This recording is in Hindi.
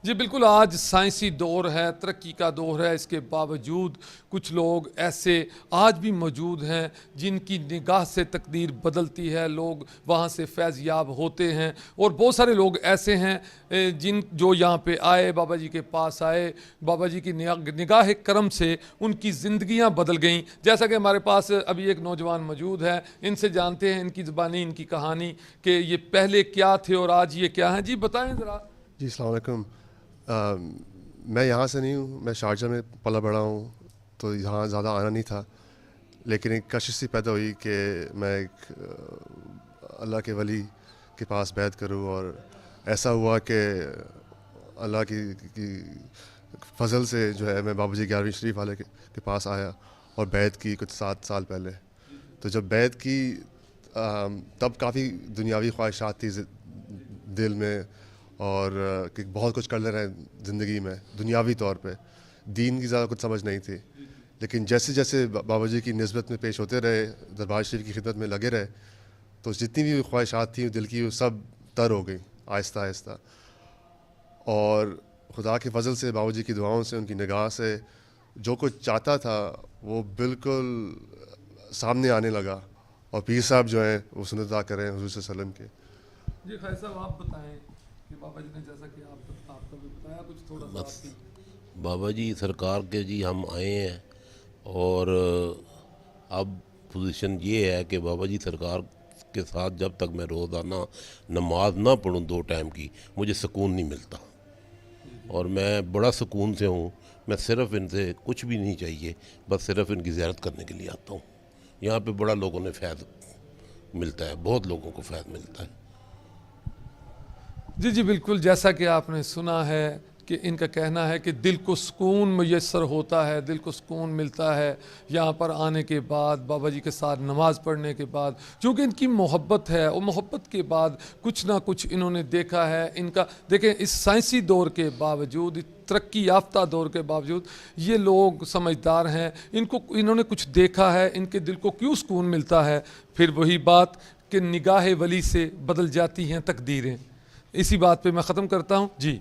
जी बिल्कुल, आज साइंसी दौर है, तरक्की का दौर है, इसके बावजूद कुछ लोग ऐसे आज भी मौजूद हैं जिनकी निगाह से तकदीर बदलती है, लोग वहाँ से फैज़ याब होते हैं। और बहुत सारे लोग ऐसे हैं जो यहाँ पे आए, बाबा जी के पास आए, बाबा जी की निगाह करम से उनकी ज़िंदगियाँ बदल गईं। जैसा कि हमारे पास अभी एक नौजवान मौजूद है, इनसे जानते हैं इनकी ज़बानी, इनकी कहानी कि ये पहले क्या थे और आज ये क्या हैं। जी बताएँ ज़रा। जी अस्सलाम वालेकुम। मैं यहाँ से नहीं हूँ, मैं शारजा में पला बड़ा हूँ, तो यहाँ ज़्यादा आना नहीं था। लेकिन एक कशिश सी पैदा हुई कि मैं एक अल्लाह के वली के पास बैत करूँ, और ऐसा हुआ कि अल्लाह की फजल से जो है मैं बाबा जी 11वीं शरीफ वाले के पास आया और बैत की कुछ 7 साल पहले। तो जब बैत की तब काफ़ी दुनियावी ख्वाहिशात थी दिल में, और कि बहुत कुछ कर ले रहे हैं ज़िंदगी में दुनियावी तौर पे, दीन की ज़्यादा कुछ समझ नहीं थी। लेकिन जैसे जैसे बाबा जी की निस्बत में पेश होते रहे, दरबार शरीफ की खिदमत में लगे रहे, तो जितनी भी ख्वाहिशात थी दिल की वो सब तर हो गई आहिस्ता आहिस्ता। और खुदा के फजल से, बाबा जी की दुआओं से, उनकी निगाह से जो कुछ चाहता था वो बिल्कुल सामने आने लगा। और पीर साहब जो हैं वो सुन्नत अता कर रहे हैं हुज़ूर सल्लल्लाहु अलैहि वसल्लम के। जी खैर साहब, आप बताएं कि बाबा जी ने जैसा कि आपका भी बताया, कुछ थोड़ा सा बस आपकी। बाबा जी सरकार के जी हम आए हैं, और अब पोजीशन ये है कि बाबा जी सरकार के साथ जब तक मैं रोज़ाना नमाज ना पढ़ूं 2 टाइम की, मुझे सुकून नहीं मिलता। और मैं बड़ा सुकून से हूँ। मैं सिर्फ़ इनसे कुछ भी नहीं चाहिए, बस सिर्फ़ इनकी ज़ियारत करने के लिए आता हूँ। यहाँ पे बड़ा लोगों ने फ़ैज़ मिलता है, बहुत लोगों को फ़ैज़ मिलता है। जी जी बिल्कुल, जैसा कि आपने सुना है कि इनका कहना है कि दिल को सुकून मुयस्सर होता है, दिल को सुकून मिलता है यहाँ पर आने के बाद, बाबा जी के साथ नमाज़ पढ़ने के बाद। क्योंकि इनकी मोहब्बत है, और मोहब्बत के बाद कुछ ना कुछ इन्होंने देखा है। इनका देखें, इस साइंसी दौर के बावजूद, तरक्की याफ्ता दौर के बावजूद, ये लोग समझदार हैं। इन्होंने कुछ देखा है, इनके दिल को क्यों सुकून मिलता है। फिर वही बात कि निगाह वली से बदल जाती हैं तकदीरें। इसी बात पे मैं ख़त्म करता हूँ जी।